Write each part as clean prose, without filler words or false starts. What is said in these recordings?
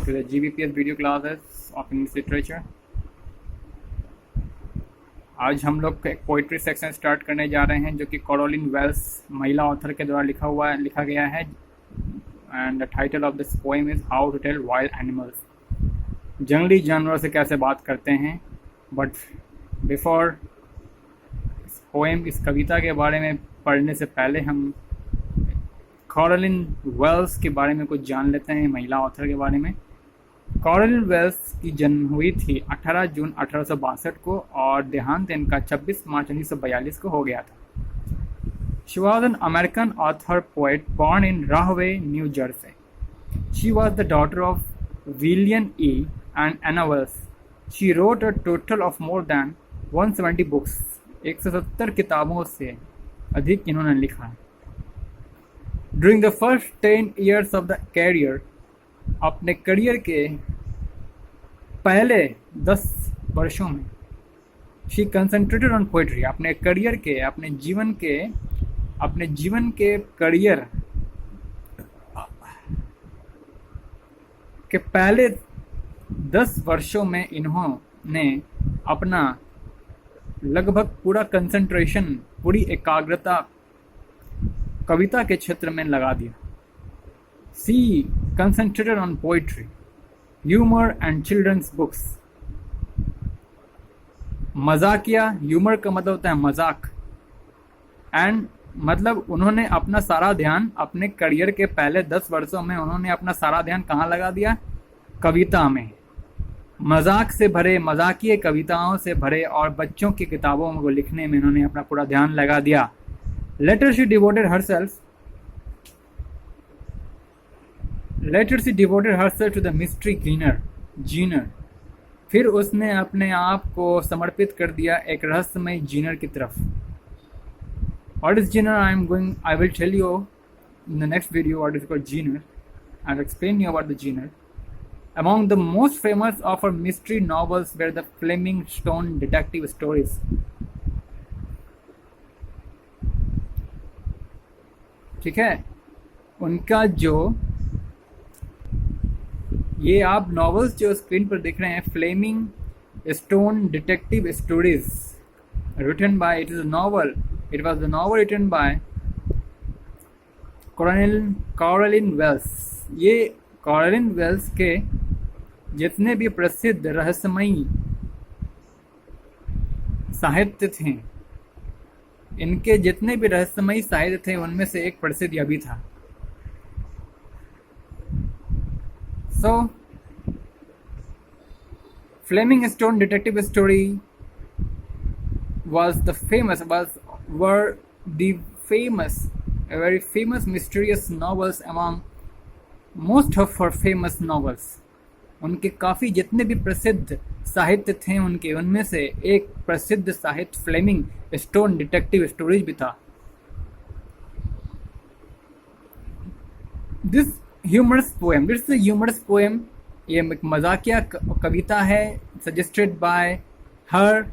to the GBPS video classes of English Literature। आज हम लोग एक पोइट्री सेक्शन स्टार्ट करने जा रहे हैं जो कि कैरोलिन वेल्स महिला ऑथर के द्वारा लिखा गया है। And the title of this poem is how to tell wild animals. जंगली जानवरों से कैसे बात करते हैं। बट बिफोर इस पोएम, इस कविता के बारे में पढ़ने से पहले हम कैरोलिन वेल्स के बारे में कुछ जान लेते हैं, महिला ऑथर के बारे में। कैरोलिन वेल्स की जन्म हुई थी 18 जून 1862 को और देहांत इनका 26 मार्च 1942 को हो गया था। She was an American author poet born in Rahway, New Jersey. She was the daughter of William E and Anna Wells. She wrote a total of more than 170 books. 170 किताबों से अधिक इन्होंने लिखा है। During the first 10 years of the career, अपने career के पहले 10 वर्षों में, शी कंसंट्रेटेड ऑन पोइट्री। अपने करियर के, अपने जीवन के करियर के पहले 10 वर्षों में इन्होंने अपना लगभग पूरा कंसंट्रेशन, पूरी एकाग्रता कविता के क्षेत्र में लगा दिया। She concentrated on poetry, humor and children's books। मजाकिया, ह्यूमर का मतलब होता है मजाक, एंड मतलब उन्होंने अपना सारा ध्यान अपने करियर के पहले 10 वर्षों में उन्होंने अपना सारा ध्यान कहाँ लगा दिया? कविता में। मजाक से भरे, मजाकिये कविताओं से भरे और बच्चों की किताबों को लिखने में इन्होंने अपना पूरा ध्यान लगा दिया। Later she devoted herself to the mystery genre। फिर उसने अपने आप को समर्पित कर दिया एक रहस्यमय जीनर की तरफ। What is genre? I will tell you in the next video what is called genre. I'll explain you about the genre. Among the most famous of her mystery novels were the Fleming Stone detective stories। ठीक है, उनका जो ये आप novels जो screen पर देख रहे हैं, Fleming stone detective stories, written by, it was the novel written by Caroline Wells. ये कैरोलिन वेल्स के जितने भी प्रसिद्ध रहस्यमयी साहित्य थे, इनके जितने भी रहस्यमयी साहित्य थे उनमें से एक प्रसिद्ध यह भी था। So, Fleming Stone detective story were the very famous mysterious novels among most of her famous novels। उनके काफ़ी जितने भी प्रसिद्ध साहित्य थे उनमें से एक प्रसिद्ध साहित्य फ्लेमिंग स्टोन डिटेक्टिव स्टोरीज भी था। दिस ह्यूमरस पोएम, ये एक मजाकिया कविता है, suggested by her,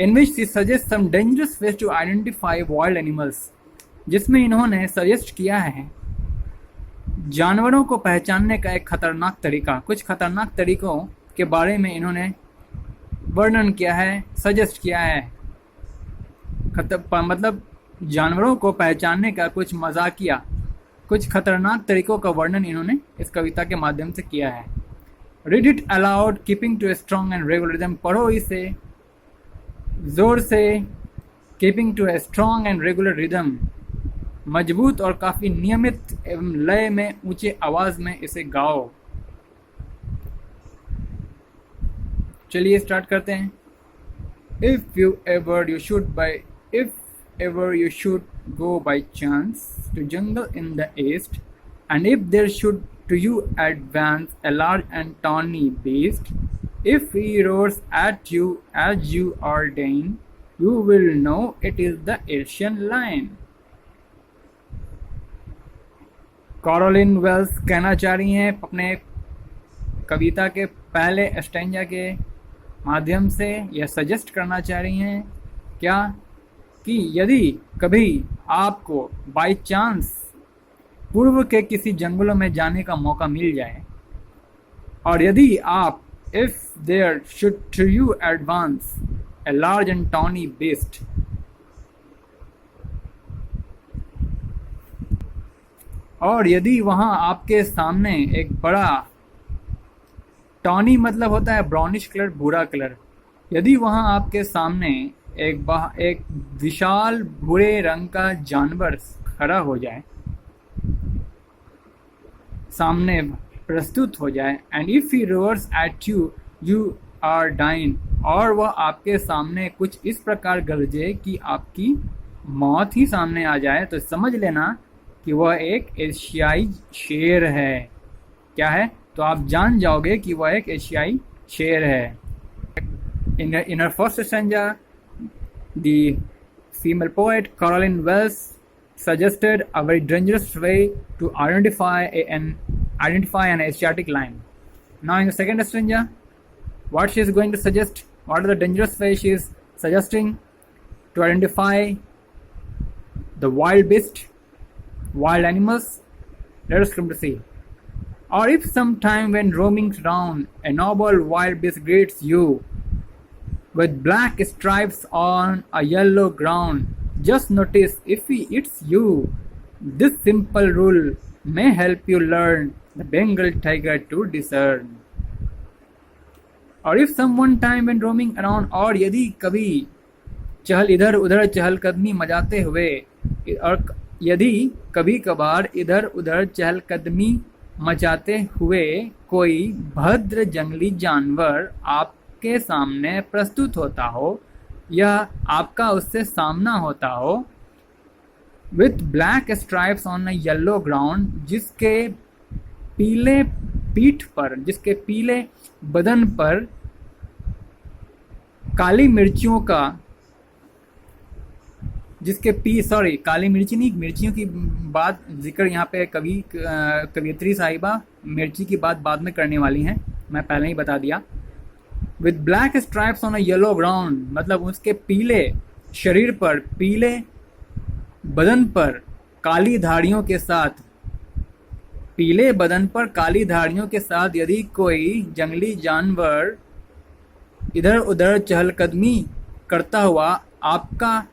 in which she suggest some dangerous ways to identify wild animals. जिसमें इन्होंने सजेस्ट किया है जानवरों को पहचानने का एक खतरनाक तरीका, कुछ खतरनाक तरीकों के बारे में इन्होंने वर्णन किया है, सजेस्ट किया है। मतलब जानवरों को पहचानने का कुछ मजाकिया, कुछ खतरनाक तरीकों का वर्णन इन्होंने इस कविता के माध्यम से किया है। Read it aloud keeping to a strong and regular rhythm. पढ़ो इसे जोर से, keeping to a strong and regular rhythm, मजबूत और काफ़ी नियमित एवं लय में ऊंचे आवाज़ में इसे गाओ। चलिए स्टार्ट करते हैं। If ever you should go by chance to jungle in the east, and if there should to you advance a large and tawny beast, if he roars at you as you ordain, you will know it is the Asian lion। Caroline Wells कहना चाह रही हैं अपने कविता के पहले stanza के माध्यम से, यह सजेस्ट करना चाह रही हैं क्या कि यदि कभी आपको बाय चांस पूर्व के किसी जंगलों में जाने का मौका मिल जाए, और यदि आप if there should to you advance a large and tawny beast, और यदि वहां आपके सामने एक बड़ा, टॉनी मतलब होता है ब्राउनिश कलर, भूरा कलर, यदि वहां आपके सामने एक विशाल भूरे रंग का जानवर खड़ा हो जाए, सामने प्रस्तुत हो जाए, and if he roars at you you are dying, और वह आपके सामने कुछ इस प्रकार गरजे कि आपकी मौत ही सामने आ जाए, तो समझ लेना कि वह एक एशियाई शेर है। क्या है? तो आप जान जाओगे कि वह एक एशियाई शेर है। In her first stanza, the female poet Caroline Wells suggested a very dangerous way to identify an Asiatic lion. Now in the second stanza, what she is going to suggest, what are the dangerous ways she is suggesting to identify the wild beast, wild animals? Let us come to see. Or if sometime when roaming round, a noble wild beast greets you with black stripes on a yellow ground, just notice if he eats you. This simple rule may help you learn the Bengal tiger to discern. और if someone time when roaming around, और यदि कभी इधर उधर चहलकदमी मचाते हुए, और यदि कभी कभार इधर उधर चहलकदमी मचाते हुए कोई भद्र जंगली जानवर आपके सामने प्रस्तुत होता हो, या आपका उससे सामना होता हो, with black stripes on a yellow ground, जिसके पीले पीठ पर, जिसके पीले बदन पर काली मिर्चियों का, जिसके काली मिर्ची नहीं, मिर्चियों की बात जिक्र यहाँ पे कवियत्री साहिबा मिर्ची की बात बाद में करने वाली हैं, मैं पहले ही बता दिया। With black stripes on a yellow ground, मतलब उसके पीले शरीर पर, पीले बदन पर काली धारियों के साथ, पीले बदन पर काली धारियों के साथ यदि कोई जंगली जानवर इधर उधर चहलकदमी करता हुआ आपका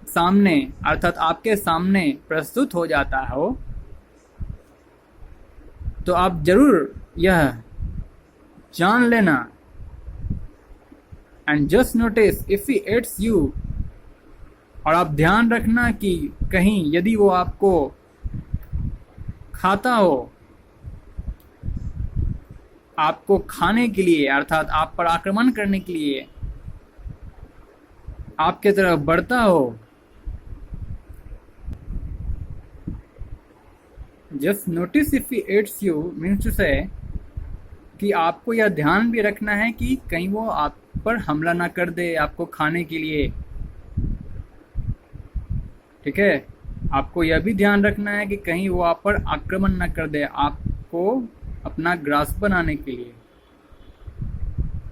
सामने, अर्थात आपके सामने प्रस्तुत हो जाता हो, तो आप जरूर यह जान लेना, and just notice if he eats you, और आप ध्यान रखना कि कहीं यदि वो आपको खाता हो, आपको खाने के लिए, अर्थात आप पर आक्रमण करने के लिए आपके तरफ बढ़ता हो, just notice if he eats you means to say कि आपको यह ध्यान भी रखना है कि कहीं वो आप पर हमला ना कर दे आपको खाने के लिए। ठीक है, आपको यह भी ध्यान रखना है कि कहीं वो आप पर आक्रमण ना कर दे आपको अपना ग्रास बनाने के लिए।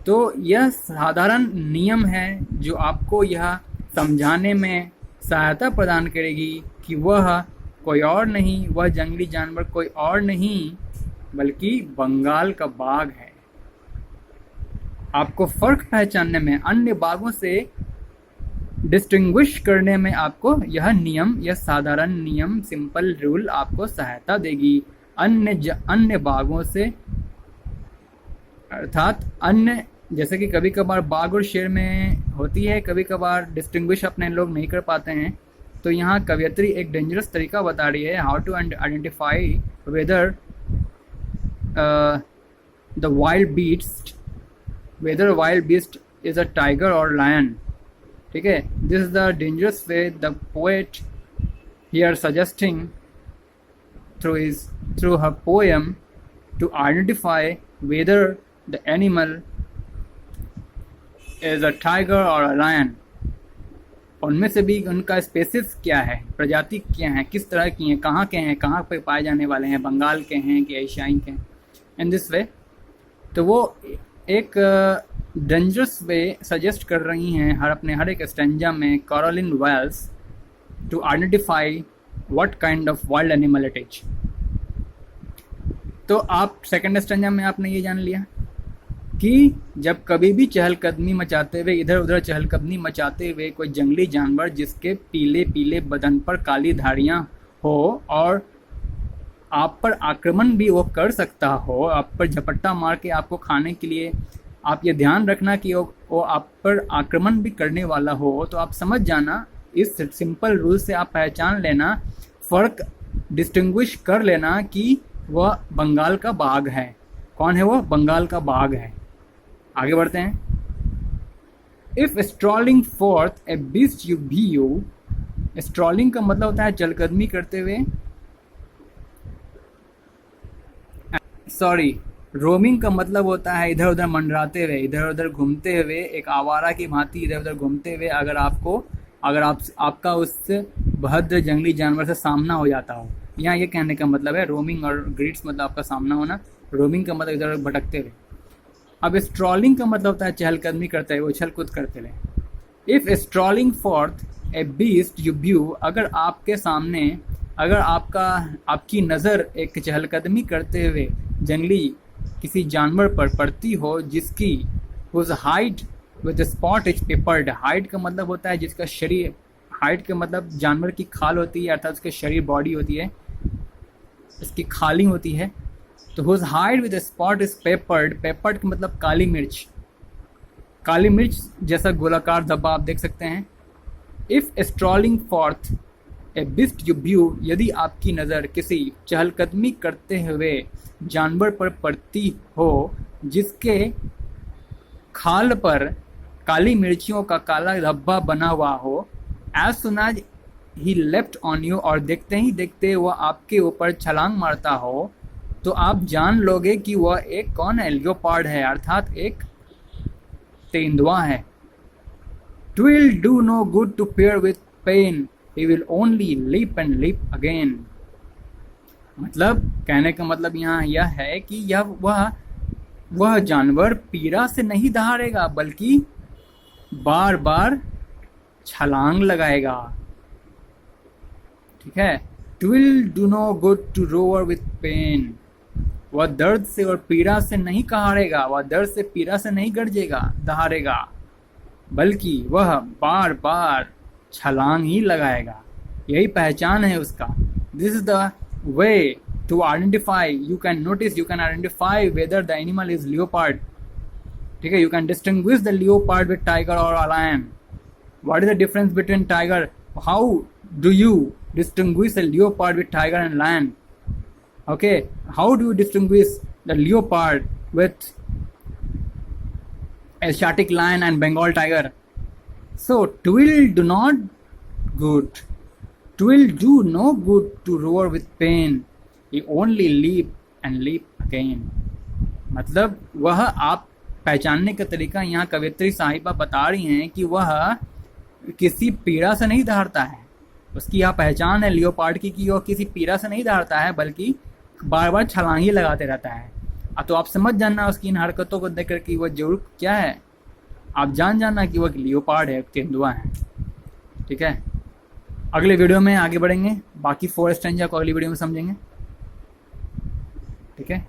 तो यह साधारण नियम है जो आपको यह समझाने में सहायता प्रदान करेगी कि वह कोई और नहीं, वह जंगली जानवर कोई और नहीं बल्कि बंगाल का बाघ है। आपको फर्क पहचानने में, अन्य बाघों से डिस्टिंग्विश करने में आपको यह नियम, यह साधारण नियम, सिंपल रूल आपको सहायता देगी अन्य बाघों से, अर्थात अन्य, जैसे कि कभी कभार बाघ और शेर में होती है, कभी कभार डिस्टिंग्विश अपने लोग नहीं कर पाते हैं, तो यहाँ कवियत्री एक डेंजरस तरीका बता रही है, how to identify whether the wild beast, whether wild beast is a tiger और लायन। ठीक है, this is the dangerous way the poet here suggesting through her poem to identify whether the animal is a tiger or a lion। उनमें से भी उनका spaces क्या है, प्रजाति क्या है, किस तरह की हैं, कहाँ के हैं, कहाँ पे पाए जाने वाले हैं, बंगाल के हैं कि एशियाई के हैं, इन दिस वे। तो वो एक डेंजरस वे सजेस्ट कर रही हैं हर एक स्टेंजा में Caroline Wells to identify what kind of wild animal it is. तो आप सेकंड स्टेंजा में आपने ये जान लिया कि जब कभी भी चहलकदमी मचाते हुए, इधर उधर चहलकदमी मचाते हुए कोई जंगली जानवर जिसके पीले पीले बदन पर काली धारियां हो और आप पर आक्रमण भी वो कर सकता हो, आप पर झपट्टा मार के आपको खाने के लिए, आप ये ध्यान रखना कि वो आप पर आक्रमण भी करने वाला हो, तो आप समझ जाना, इस सिंपल रूल से आप पहचान लेना, फ़र्क डिस्टिंग्विश कर लेना कि वह बंगाल का बाघ है। कौन है वो? बंगाल का बाघ है। आगे बढ़ते हैं। If strolling fourth A beast you भी यू, स्ट्रॉलिंग का मतलब होता है चलकदमी करते हुए, सॉरी, रोमिंग का मतलब होता है इधर उधर मंडराते हुए, इधर उधर घूमते हुए, एक आवारा की भांति इधर उधर घूमते हुए, अगर आपका उस भद्र जंगली जानवर से सामना हो जाता हो, यहाँ ये कहने का मतलब है। रोमिंग और ग्रीड्स मतलब आपका सामना होना, रोमिंग का मतलब इधर भटकते हुए। अब स्ट्रॉलिंग का मतलब होता है चहलकदमी करते हुए, उछल कूद करते हुए। If strolling forth A beast you view, अगर आपके सामने, अगर आपकी नज़र एक चहलकदमी करते हुए जंगली किसी जानवर पर पड़ती हो जिसकी whose hide with spots is peppered, hide का मतलब होता है जिसका शरीर, हाइट का मतलब जानवर की खाल होती है, अर्थात उसके शरीर, बॉडी होती है, इसकी खाली होती है। तो whose hide with spots is peppered, peppered का मतलब काली मिर्च, काली मिर्च जैसा गोलाकार धब्बा आप देख सकते हैं। If strolling forth a beast you view, यदि आपकी नज़र किसी चहलकदमी करते हुए जानवर पर पड़ती हो जिसके खाल पर काली मिर्चियों का काला धब्बा बना हुआ हो, as soon as he leapt on you, और देखते ही देखते वह आपके ऊपर छलांग मारता हो, तो आप जान लोगे कि वह एक कौन है? लियोपार्ड है, अर्थात एक तेंदुआ है। Twill do no good to fear with pain, he will only leap and leap again. मतलब कहने का मतलब यहाँ यह है कि वह जानवर पीड़ा से नहीं दहाड़ेगा बल्कि बार बार छलांग लगाएगा। ठीक है। Twill do no good to roar with pain, वह दर्द से और पीड़ा से नहीं कहारेगा, वह दर्द से पीड़ा से नहीं गरजेगा, दहाड़ेगा, बल्कि वह बार बार छलांग ही लगाएगा। यही पहचान है उसका। This is the way to identify, you can notice, you can identify whether the animal is leopard. ठीक है, you can distinguish the leopard with tiger और a lion. What is the difference between tiger? How do you distinguish a leopard with tiger and lion? Okay, how do you distinguish the leopard with Asiatic lion and Bengal tiger? So twill do not good, twill do no good to roar with pain, he only leap and leap again. मतलब वह आप पहचानने का तरीका यहाँ कवित्री साहिबा बता रही हैं कि वह किसी पीड़ा से नहीं दहाड़ता है। उसकी यह पहचान है लियोपार्ड की कि वह किसी पीड़ा से नहीं दहाड़ता है बल्कि बार बार छलांगी लगाते रहता है। अब तो आप समझ जाना उसकी इन हरकतों को देखकर कि वह जरूर क्या है, आप जान जाना कि वह लियोपार्ड है, तेंदुआ है। ठीक है, अगले वीडियो में आगे बढ़ेंगे, बाकी 4 स्ट्रेंजा को अगली वीडियो में समझेंगे। ठीक है।